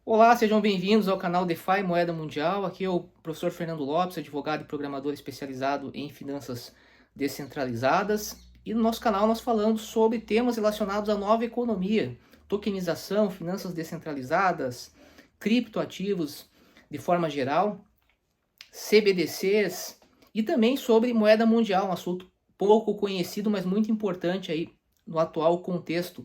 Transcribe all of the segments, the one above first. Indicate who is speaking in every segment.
Speaker 1: Olá, sejam bem-vindos ao canal DeFi Moeda Mundial. Aqui é o professor Fernando Lopes, advogado e programador especializado em finanças descentralizadas. E no nosso canal nós falamos sobre temas relacionados à nova economia, tokenização, finanças descentralizadas, criptoativos de forma geral, CBDCs e também sobre moeda mundial, um assunto pouco conhecido, mas muito importante aí no atual contexto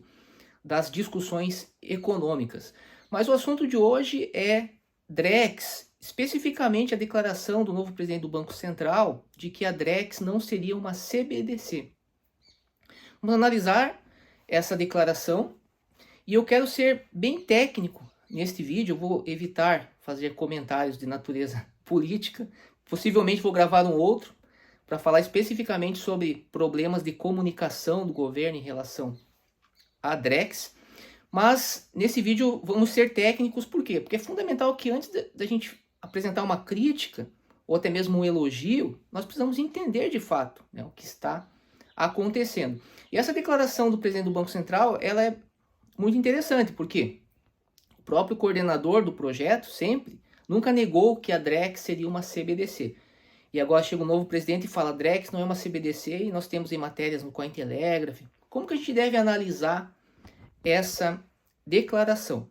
Speaker 1: das discussões econômicas. Mas o assunto de hoje é Drex, especificamente a declaração do novo presidente do Banco Central de que a Drex não seria uma CBDC. Vamos analisar essa declaração e eu quero ser bem técnico neste vídeo. Eu vou evitar fazer comentários de natureza política. Possivelmente vou gravar um outro para falar especificamente sobre problemas de comunicação do governo em relação à Drex. Mas nesse vídeo vamos ser técnicos, por quê? Porque é fundamental que antes da gente apresentar uma crítica ou até mesmo um elogio, nós precisamos entender de fato, né, o que está acontecendo. E essa declaração do presidente do Banco Central, ela é muito interessante, porque o próprio coordenador do projeto sempre nunca negou que a Drex seria uma CBDC. E agora chega um novo presidente e fala: Drex não é uma CBDC, e nós temos em matérias no Cointelegraph. Como que a gente deve analisar essa declaração?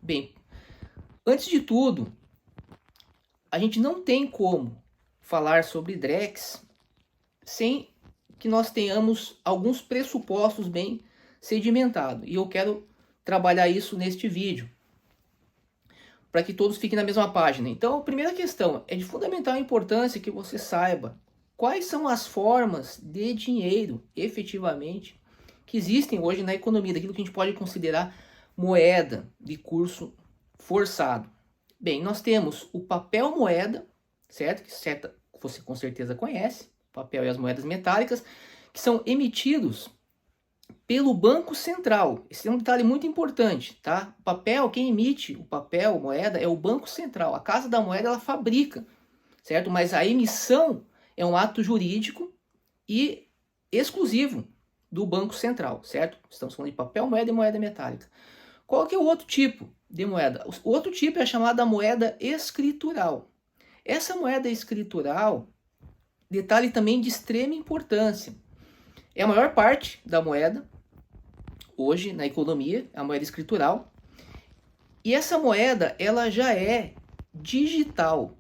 Speaker 1: Bem, antes de tudo, a gente não tem como falar sobre Drex sem que nós tenhamos alguns pressupostos bem sedimentados. E eu quero trabalhar isso neste vídeo, para que todos fiquem na mesma página. Então, a primeira questão é de fundamental importância que você saiba quais são as formas de dinheiro, efetivamente, que existem hoje na economia, daquilo que a gente pode considerar moeda de curso forçado. Bem, nós temos o papel moeda, certo? Que você com certeza conhece, o papel e as moedas metálicas, que são emitidos pelo Banco Central. Esse é um detalhe muito importante, tá? O papel, quem emite o papel, moeda, é o Banco Central. A Casa da Moeda, ela fabrica, certo? Mas a emissão é um ato jurídico e exclusivo do Banco Central, certo? Estamos falando de papel, moeda e moeda metálica. Qual que é o outro tipo de moeda? O outro tipo é a chamada moeda escritural. Essa moeda escritural, detalhe também de extrema importância, é a maior parte da moeda hoje na economia, a moeda escritural. E essa moeda, ela já é digital,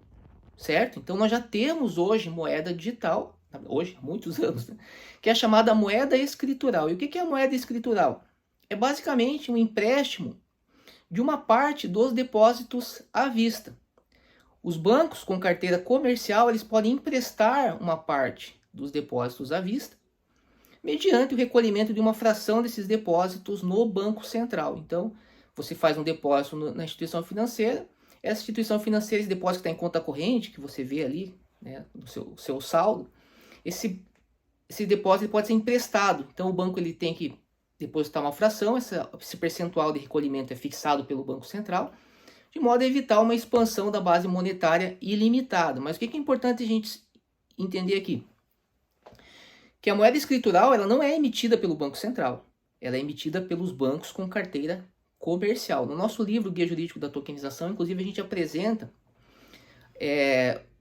Speaker 1: certo? Então nós já temos hoje moeda digital, hoje há muitos anos, né? Que é a chamada moeda escritural. E o que é a moeda escritural? É basicamente um empréstimo de uma parte dos depósitos à vista. Os bancos com carteira comercial, eles podem emprestar uma parte dos depósitos à vista, mediante o recolhimento de uma fração desses depósitos no Banco Central. Então, você faz um depósito na instituição financeira, essa instituição financeira, esse depósito que está em conta corrente, que você vê ali, né, no seu saldo, esse depósito pode ser emprestado. Então, o banco ele tem que depositar uma fração, esse percentual de recolhimento é fixado pelo Banco Central, de modo a evitar uma expansão da base monetária ilimitada. Mas o que é importante a gente entender aqui? Que a moeda escritural, ela não é emitida pelo Banco Central, ela é emitida pelos bancos com carteira comercial. No nosso livro Guia Jurídico da Tokenização, inclusive, a gente apresenta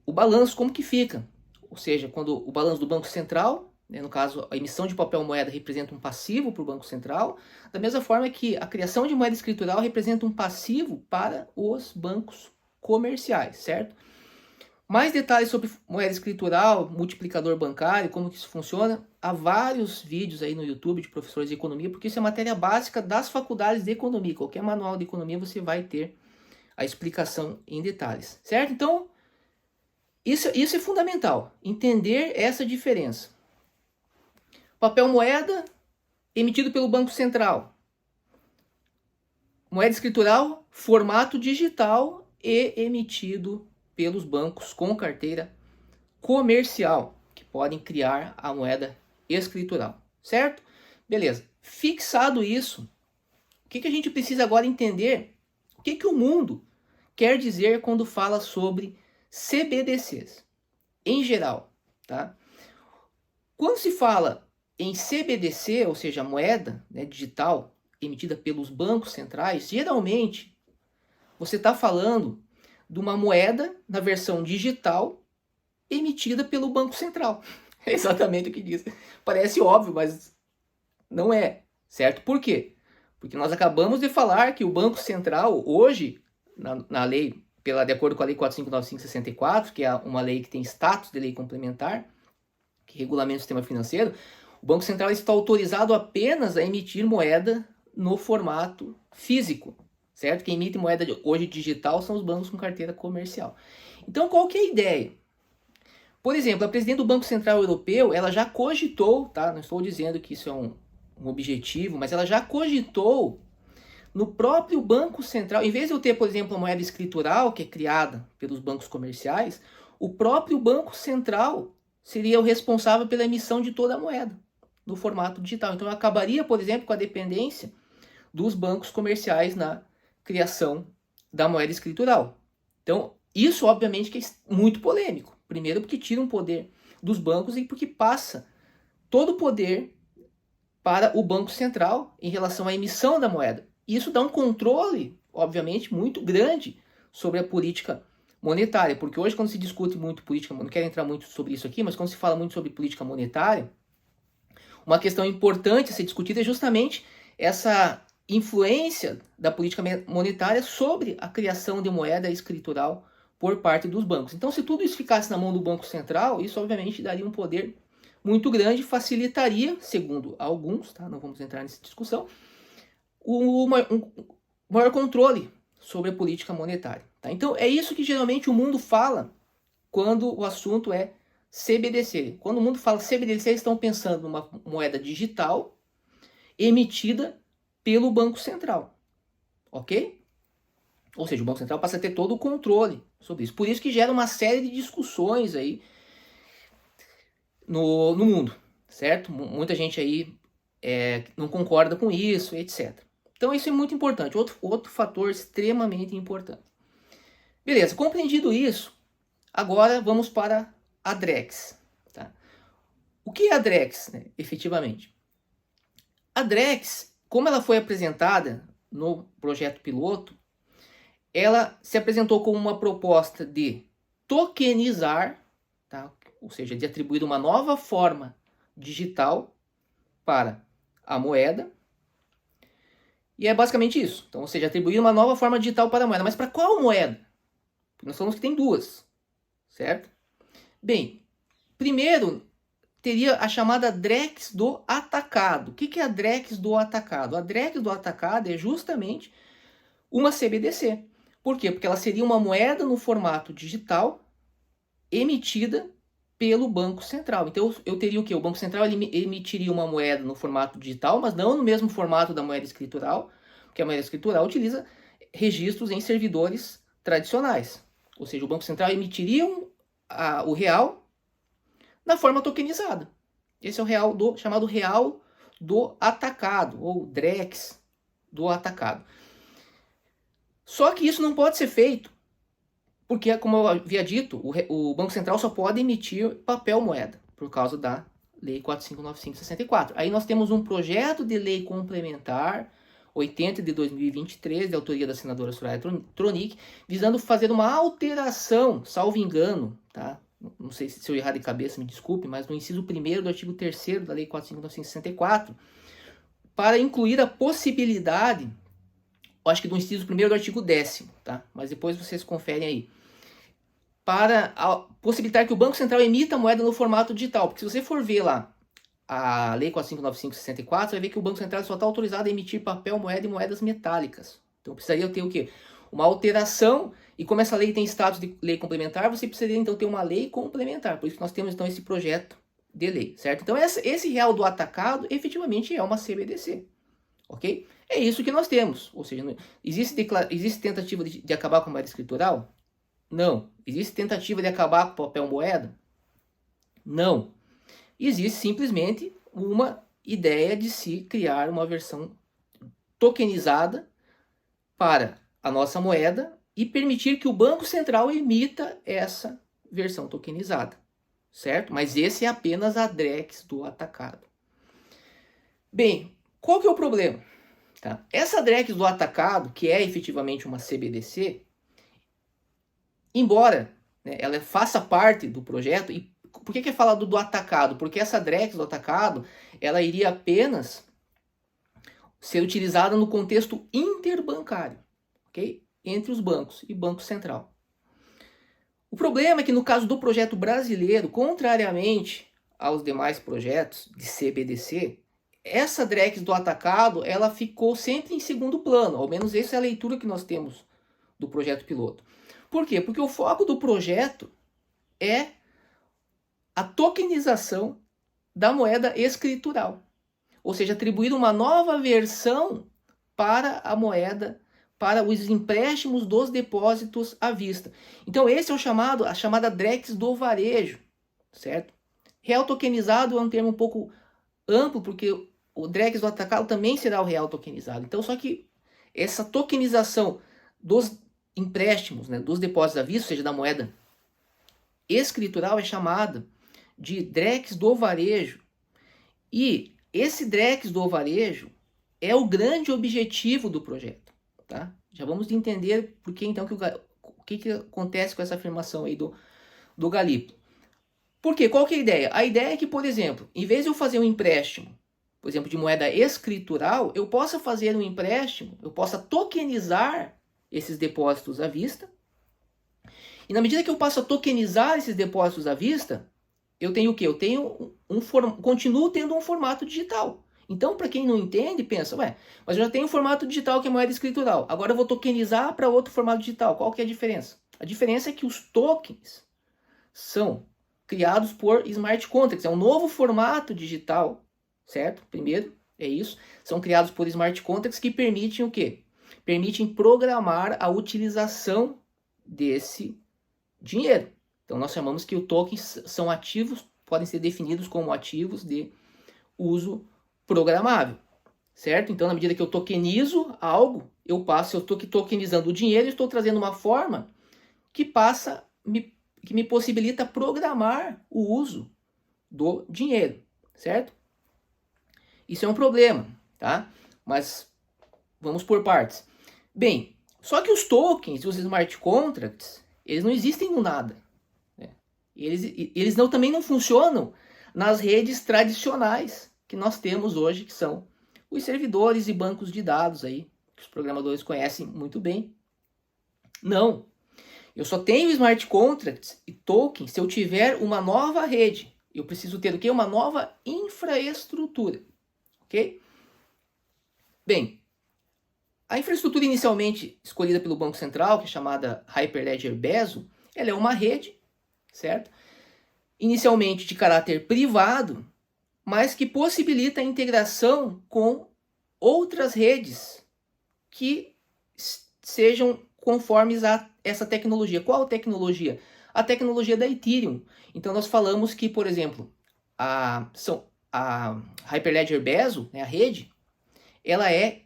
Speaker 1: o balanço, como que fica. Ou seja, quando o balanço do Banco Central, né, no caso, a emissão de papel moeda representa um passivo para o Banco Central, da mesma forma que a criação de moeda escritural representa um passivo para os bancos comerciais, certo? Mais detalhes sobre moeda escritural, multiplicador bancário, como que isso funciona, há vários vídeos aí no YouTube de professores de economia, porque isso é matéria básica das faculdades de economia. Qualquer manual de economia você vai ter a explicação em detalhes, certo? Então, isso é fundamental, entender essa diferença. Papel moeda emitido pelo Banco Central. Moeda escritural, formato digital e emitido pelos bancos com carteira comercial, que podem criar a moeda escritural, certo? Beleza. Fixado isso, o que a gente precisa agora entender? O que o mundo quer dizer quando fala sobre CBDCs, em geral, tá? Quando se fala em CBDC, ou seja, moeda, né, digital emitida pelos bancos centrais, geralmente você está falando de uma moeda na versão digital emitida pelo Banco Central. É exatamente o que diz. Parece óbvio, mas não é, certo? Por quê? Porque nós acabamos de falar que o Banco Central, hoje, na lei, de acordo com a Lei 4595/64, que é uma lei que tem status de lei complementar, que regulamenta o sistema financeiro, o Banco Central está autorizado apenas a emitir moeda no formato físico, certo? Quem emite moeda hoje digital são os bancos com carteira comercial. Então, qual que é a ideia? Por exemplo, a presidente do Banco Central Europeu, ela já cogitou, tá? Não estou dizendo que isso é um objetivo, mas ela já cogitou no próprio Banco Central, em vez de eu ter, por exemplo, a moeda escritural, que é criada pelos bancos comerciais, o próprio Banco Central seria o responsável pela emissão de toda a moeda no formato digital. Então, eu acabaria, por exemplo, com a dependência dos bancos comerciais na criação da moeda escritural. Então, isso, obviamente, que é muito polêmico. Primeiro, porque tira um poder dos bancos e porque passa todo o poder para o Banco Central em relação à emissão da moeda. Isso dá um controle, obviamente, muito grande sobre a política monetária, porque hoje quando se discute muito política, não quero entrar muito sobre isso aqui, mas quando se fala muito sobre política monetária, uma questão importante a ser discutida é justamente essa influência da política monetária sobre a criação de moeda escritural por parte dos bancos. Então, se tudo isso ficasse na mão do Banco Central, isso obviamente daria um poder muito grande, facilitaria, segundo alguns, tá? Não vamos entrar nessa discussão, um maior controle sobre a política monetária. Tá? Então, é isso que geralmente o mundo fala quando o assunto é CBDC. Quando o mundo fala CBDC, eles estão pensando numa moeda digital emitida pelo Banco Central. Ok? Ou seja, o Banco Central passa a ter todo o controle sobre isso. Por isso que gera uma série de discussões aí no mundo, certo? Muita gente aí não concorda com isso, etc. Então isso é muito importante, outro fator extremamente importante. Beleza, compreendido isso, agora vamos para a Drex. Tá? O que é a Drex, né, efetivamente? A Drex, como ela foi apresentada no projeto piloto, ela se apresentou como uma proposta de tokenizar, tá? Ou seja, de atribuir uma nova forma digital para a moeda. E é basicamente isso. Então, ou seja, atribuir uma nova forma digital para a moeda. Mas para qual moeda? Porque nós falamos que tem duas, certo? Bem, primeiro teria a chamada Drex do atacado. O que é a Drex do atacado? A Drex do atacado é justamente uma CBDC. Por quê? Porque ela seria uma moeda no formato digital emitida pelo Banco Central. Então eu teria o quê? O Banco Central emitiria uma moeda no formato digital, mas não no mesmo formato da moeda escritural, porque a moeda escritural utiliza registros em servidores tradicionais. Ou seja, o Banco Central emitiria o real na forma tokenizada. Esse é o real chamado real do atacado, ou Drex do atacado. Só que isso não pode ser feito porque, como eu havia dito, o Banco Central só pode emitir papel moeda, por causa da Lei 4595/64. Aí nós temos um projeto de lei complementar, 80 de 2023, de autoria da senadora Soraya Tronic, visando fazer uma alteração, salvo engano, tá? Não sei se eu errar de cabeça, me desculpe, mas no inciso 1º do artigo 3º da Lei 4595/64, para incluir a possibilidade, acho que do inciso 1º do artigo 10º, tá? Mas depois vocês conferem aí. Para possibilitar que o Banco Central emita a moeda no formato digital. Porque se você for ver lá a Lei 4595/64, você vai ver que o Banco Central só está autorizado a emitir papel, moeda e moedas metálicas. Então precisaria ter o quê? Uma alteração, e como essa lei tem status de lei complementar, você precisaria então ter uma lei complementar. Por isso que nós temos então esse projeto de lei, certo? Então esse real do atacado efetivamente é uma CBDC, ok? É isso que nós temos. Ou seja, existe tentativa de acabar com a moeda escritural? Não. Existe tentativa de acabar com o papel moeda? Não. Existe simplesmente uma ideia de se criar uma versão tokenizada para a nossa moeda e permitir que o Banco Central emita essa versão tokenizada, certo? Mas esse é apenas a Drex do atacado. Bem, qual que é o problema? Tá? Essa Drex do atacado, que é efetivamente uma CBDC, embora, né, ela faça parte do projeto, e por que é falado do atacado? Porque essa Drex do atacado, ela iria apenas ser utilizada no contexto interbancário, ok? Entre os bancos e Banco Central. O problema é que no caso do projeto brasileiro, contrariamente aos demais projetos de CBDC, essa Drex do atacado, ela ficou sempre em segundo plano, ao menos essa é a leitura que nós temos do projeto piloto. Por quê? Porque o foco do projeto é a tokenização da moeda escritural, ou seja, atribuir uma nova versão para a moeda, para os empréstimos dos depósitos à vista. Então esse é a chamada Drex do varejo, certo? Real tokenizado é um termo um pouco amplo, porque o Drex do atacado também será o real tokenizado. Então só que essa tokenização dos empréstimos, né, dos depósitos à vista, ou seja, da moeda escritural, é chamada de Drex do varejo. E esse Drex do varejo é o grande objetivo do projeto. Tá? Já vamos entender por que então o que acontece com essa afirmação aí do Galípolo. Por quê? Qual que é a ideia? A ideia é que, por exemplo, em vez de eu fazer um empréstimo, por exemplo, de moeda escritural, eu possa fazer um empréstimo, eu possa tokenizar esses depósitos à vista. E na medida que eu passo a tokenizar esses depósitos à vista, eu tenho o quê? Eu tenho continuo tendo um formato digital. Então, para quem não entende, pensa, ué, mas eu já tenho um formato digital que é moeda escritural. Agora eu vou tokenizar para outro formato digital. Qual que é a diferença? A diferença é que os tokens são criados por smart contracts. É um novo formato digital, certo? Primeiro, é isso. São criados por smart contracts que permitem o quê? Permitem programar a utilização desse dinheiro. Então nós chamamos que os tokens são ativos, podem ser definidos como ativos de uso programável, certo? Então na medida que eu tokenizo algo, eu estou tokenizando o dinheiro e estou trazendo uma forma que que me possibilita programar o uso do dinheiro, certo? Isso é um problema, tá? Mas vamos por partes. Bem, só que os tokens e os smart contracts, eles não existem no nada. Né? Eles também não funcionam nas redes tradicionais que nós temos hoje, que são os servidores e bancos de dados aí, que os programadores conhecem muito bem. Não. Eu só tenho smart contracts e tokens se eu tiver uma nova rede. Eu preciso ter o quê? Uma nova infraestrutura. Ok? Bem, a infraestrutura inicialmente escolhida pelo Banco Central, que é chamada Hyperledger Bezo, ela é uma rede, certo? Inicialmente de caráter privado, mas que possibilita a integração com outras redes que sejam conformes a essa tecnologia. Qual tecnologia? A tecnologia da Ethereum. Então nós falamos que, por exemplo, a Hyperledger Bezo, né, a rede, ela é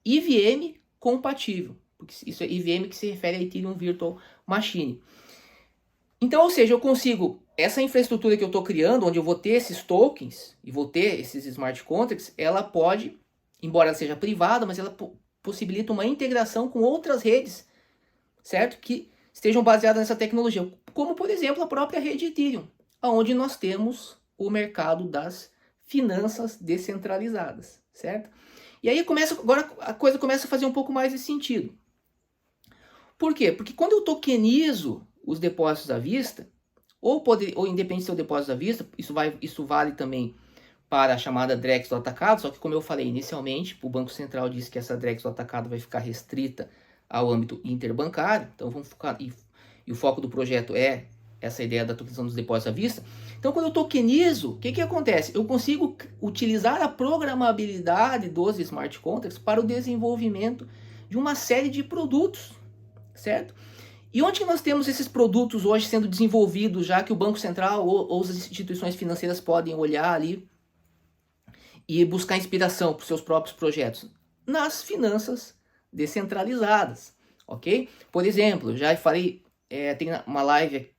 Speaker 1: EVM compatível. Porque isso é EVM que se refere a Ethereum Virtual Machine. Então, ou seja, eu consigo, essa infraestrutura que eu estou criando, onde eu vou ter esses tokens e vou ter esses smart contracts, ela pode, embora ela seja privada, mas ela possibilita uma integração com outras redes, certo? Que estejam baseadas nessa tecnologia. Como, por exemplo, a própria rede Ethereum, onde nós temos o mercado das finanças descentralizadas, certo? E aí agora a coisa começa a fazer um pouco mais de sentido. Por quê? Porque quando eu tokenizo os depósitos à vista, ou independente de ser o depósito à vista, isso vale também para a chamada Drex do atacado, só que como eu falei inicialmente, o Banco Central disse que essa Drex do atacado vai ficar restrita ao âmbito interbancário, então vamos focar, e o foco do projeto é essa ideia da tokenização dos depósitos à vista. Então quando eu tokenizo, o que acontece? Eu consigo utilizar a programabilidade dos smart contracts para o desenvolvimento de uma série de produtos, certo? E onde que nós temos esses produtos hoje sendo desenvolvidos, já que o Banco Central ou as instituições financeiras podem olhar ali e buscar inspiração para os seus próprios projetos? Nas finanças descentralizadas, ok? Por exemplo, eu já falei, tem uma live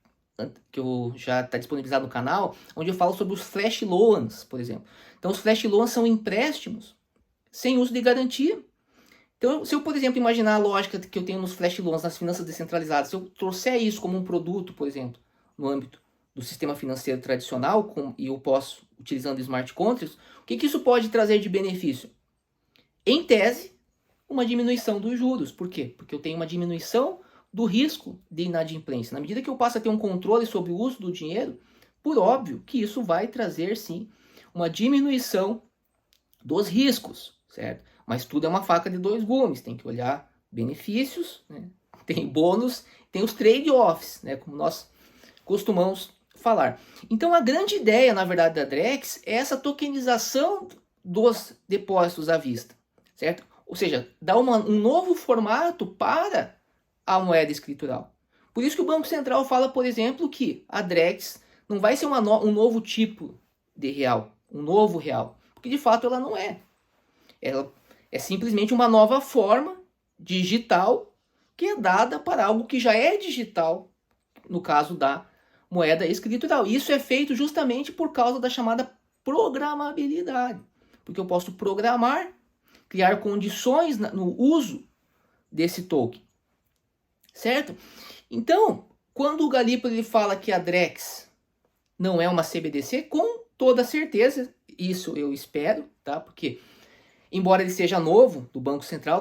Speaker 1: que já está disponibilizado no canal, onde eu falo sobre os flash loans, por exemplo. Então os flash loans são empréstimos sem uso de garantia, Então, se eu, por exemplo, imaginar a lógica que eu tenho nos flash loans, nas finanças descentralizadas, se eu trouxer isso como um produto, por exemplo, no âmbito do sistema financeiro tradicional, e eu posso, utilizando smart contracts, o que isso pode trazer de benefício? Em tese, uma diminuição dos juros. Por quê? Porque eu tenho uma diminuição do risco de inadimplência. Na medida que eu passo a ter um controle sobre o uso do dinheiro, por óbvio que isso vai trazer, sim, uma diminuição dos riscos, certo? Mas tudo é uma faca de dois gumes, tem que olhar benefícios, né? Tem bônus, tem os trade-offs, né? Como nós costumamos falar. Então a grande ideia, na verdade, da Drex é essa tokenização dos depósitos à vista, certo? Ou seja, dar um novo formato para a moeda escritural. Por isso que o Banco Central fala, por exemplo, que a Drex não vai ser um novo tipo de real, um novo real, porque de fato ela não é. Ela é simplesmente uma nova forma digital que é dada para algo que já é digital, no caso da moeda escritural. Isso é feito justamente por causa da chamada programabilidade, porque eu posso programar, criar condições no uso desse token, certo? Então, quando o Galípolo ele fala que a Drex não é uma CBDC, com toda certeza, isso eu espero, tá? Porque embora ele seja novo do Banco Central,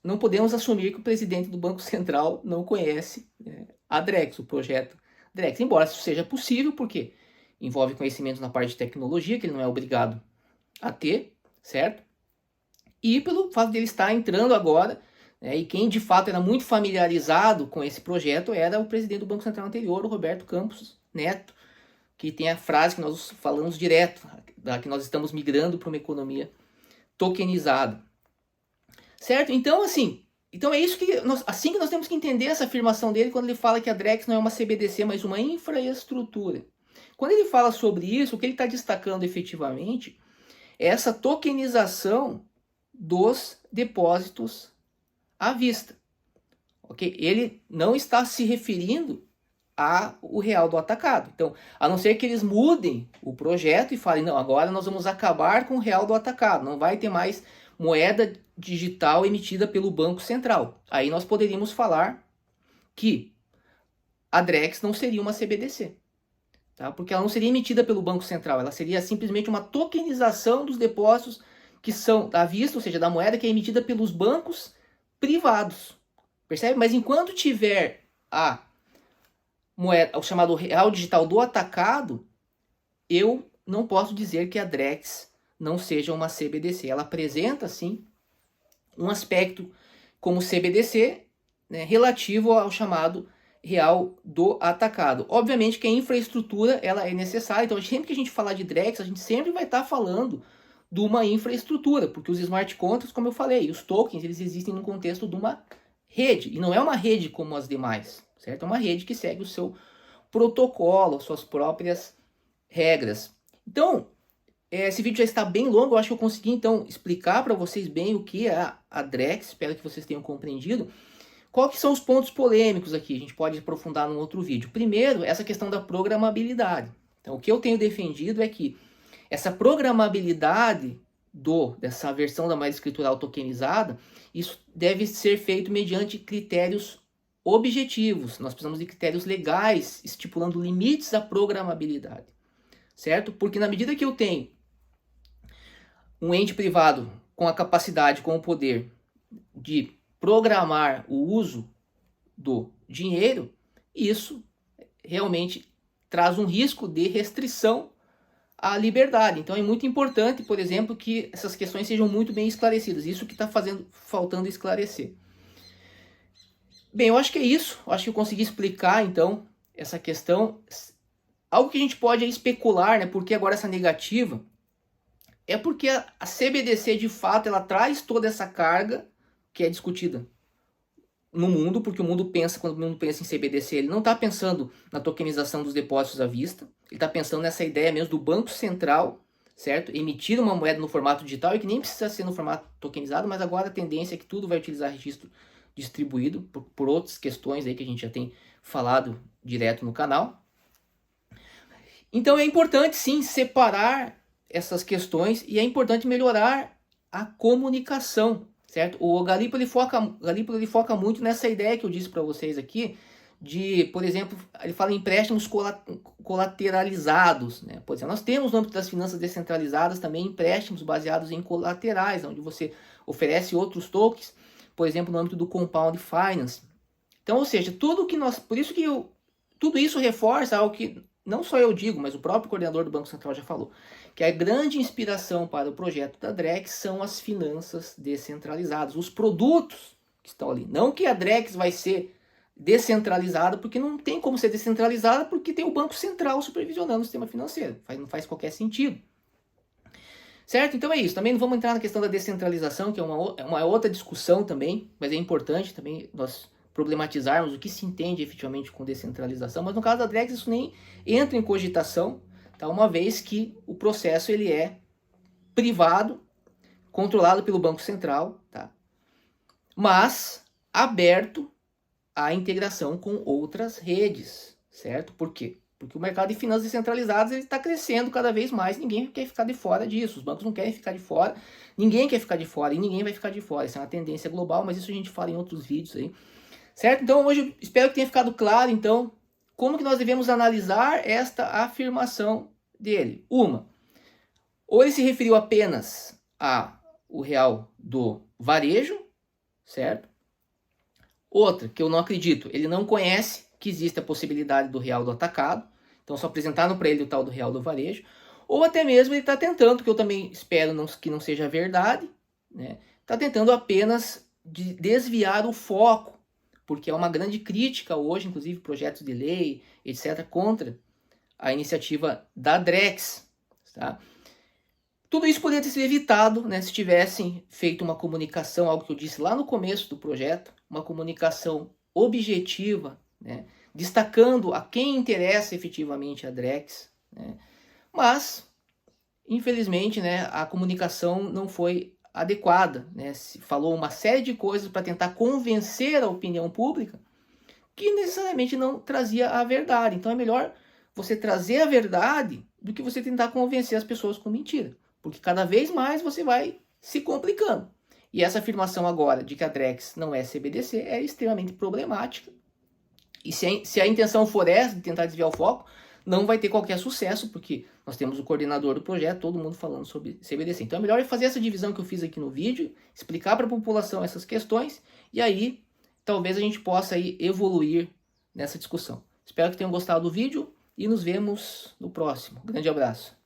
Speaker 1: não podemos assumir que o presidente do Banco Central não conhece a Drex, o projeto Drex. Embora isso seja possível, porque envolve conhecimentos na parte de tecnologia, que ele não é obrigado a ter, certo? E pelo fato dele estar entrando agora, né, e quem de fato era muito familiarizado com esse projeto era o presidente do Banco Central anterior, o Roberto Campos Neto, que tem a frase que nós falamos direto, que nós estamos migrando para uma economia tokenizada. Certo? Então, assim, é isso que assim que nós temos que entender essa afirmação dele quando ele fala que a Drex não é uma CBDC, mas uma infraestrutura. Quando ele fala sobre isso, o que ele está destacando efetivamente é essa tokenização dos depósitos à vista. Ok? Ele não está se referindo ao real do atacado. Então, a não ser que eles mudem o projeto e falem, não, agora nós vamos acabar com o real do atacado, não vai ter mais moeda digital emitida pelo Banco Central. Aí nós poderíamos falar que a Drex não seria uma CBDC, tá? Porque ela não seria emitida pelo Banco Central, ela seria simplesmente uma tokenização dos depósitos que são à vista, ou seja, da moeda que é emitida pelos bancos privados. Percebe? Mas enquanto tiver a moeda, o chamado real digital do atacado, eu não posso dizer que a Drex não seja uma CBDC. Ela apresenta, sim, um aspecto como CBDC, né, relativo ao chamado real do atacado. Obviamente que a infraestrutura ela é necessária, então sempre que a gente falar de Drex, a gente sempre vai estar falando de uma infraestrutura, porque os smart contracts, como eu falei, os tokens, eles existem no contexto de uma rede, e não é uma rede como as demais, certo? É uma rede que segue o seu protocolo, suas próprias regras. Então, esse vídeo já está bem longo, eu acho que eu consegui então explicar para vocês bem o que é a Drex, espero que vocês tenham compreendido. Qual que são os pontos polêmicos aqui? A gente pode aprofundar num outro vídeo. Primeiro, essa questão da programabilidade. Então, o que eu tenho defendido é que essa programabilidade dessa versão da moeda escritural tokenizada, isso deve ser feito mediante critérios objetivos. Nós precisamos de critérios legais estipulando limites à programabilidade, certo? Porque na medida que eu tenho um ente privado com a capacidade, com o poder de programar o uso do dinheiro, isso realmente traz um risco de restrição à liberdade. Então é muito importante, por exemplo, que essas questões sejam muito bem esclarecidas. Isso que está faltando esclarecer. Bem, eu acho que é isso. Eu acho que eu consegui explicar, então, essa questão. Algo que a gente pode especular, né? Porque agora essa negativa é porque a CBDC, de fato, ela traz toda essa carga que é discutida no mundo, porque o mundo pensa, quando o mundo pensa em CBDC, ele não está pensando na tokenização dos depósitos à vista, ele está pensando nessa ideia mesmo do Banco Central, certo? Emitir uma moeda no formato digital e que nem precisa ser no formato tokenizado, mas agora a tendência é que tudo vai utilizar registro distribuído por outras questões aí que a gente já tem falado direto no canal. Então é importante sim separar essas questões e é importante melhorar a comunicação, certo? O Galípolo ele foca muito nessa ideia que eu disse para vocês aqui, de, por exemplo, ele fala em empréstimos colateralizados, né? Por exemplo, nós temos no âmbito das finanças descentralizadas também empréstimos baseados em colaterais, onde você oferece outros tokens, por exemplo, no âmbito do Compound Finance. Então, ou seja, tudo isso reforça algo que não só eu digo, mas o próprio coordenador do Banco Central já falou, que a grande inspiração para o projeto da Drex são as finanças descentralizadas, os produtos que estão ali. Não que a Drex vai ser descentralizada, porque não tem como ser descentralizada, porque tem o Banco Central supervisionando o sistema financeiro. Não faz qualquer sentido. Certo? Então é isso. Também não vamos entrar na questão da descentralização, que é uma outra discussão também, mas é importante também nós problematizarmos o que se entende efetivamente com descentralização, mas no caso da Drex isso nem entra em cogitação, tá? Uma vez que o processo ele é privado, controlado pelo Banco Central, tá? Mas aberto à integração com outras redes, certo? Por quê? Porque o mercado de finanças descentralizadas está crescendo cada vez mais, ninguém quer ficar de fora disso, os bancos não querem ficar de fora, ninguém quer ficar de fora e ninguém vai ficar de fora, isso é uma tendência global, mas isso a gente fala em outros vídeos aí. Certo? Então hoje eu espero que tenha ficado claro, então, como que nós devemos analisar esta afirmação dele. Ou ele se referiu apenas ao real do varejo, certo? Outra, que eu não acredito, ele não conhece que existe a possibilidade do real do atacado, então só apresentaram para ele o tal do real do varejo, ou até mesmo ele está tentando, que eu também espero que não seja verdade, né? Está tentando apenas desviar o foco, porque é uma grande crítica hoje, inclusive projetos de lei, etc., contra a iniciativa da Drex. Tá? Tudo isso poderia ter sido evitado, né, se tivessem feito uma comunicação, algo que eu disse lá no começo do projeto, uma comunicação objetiva, né, destacando a quem interessa efetivamente a Drex. Né? Mas, infelizmente, né, a comunicação não foi adequada, né? Se falou uma série de coisas para tentar convencer a opinião pública que necessariamente não trazia a verdade. Então é melhor você trazer a verdade do que você tentar convencer as pessoas com mentira, porque cada vez mais você vai se complicando. E essa afirmação agora de que a Drex não é CBDC é extremamente problemática. E se a intenção for essa, de tentar desviar o foco, não vai ter qualquer sucesso, porque nós temos o coordenador do projeto, todo mundo falando sobre CBDC. Então é melhor fazer essa divisão que eu fiz aqui no vídeo, explicar para a população essas questões, e aí talvez a gente possa aí evoluir nessa discussão. Espero que tenham gostado do vídeo e nos vemos no próximo. Grande abraço.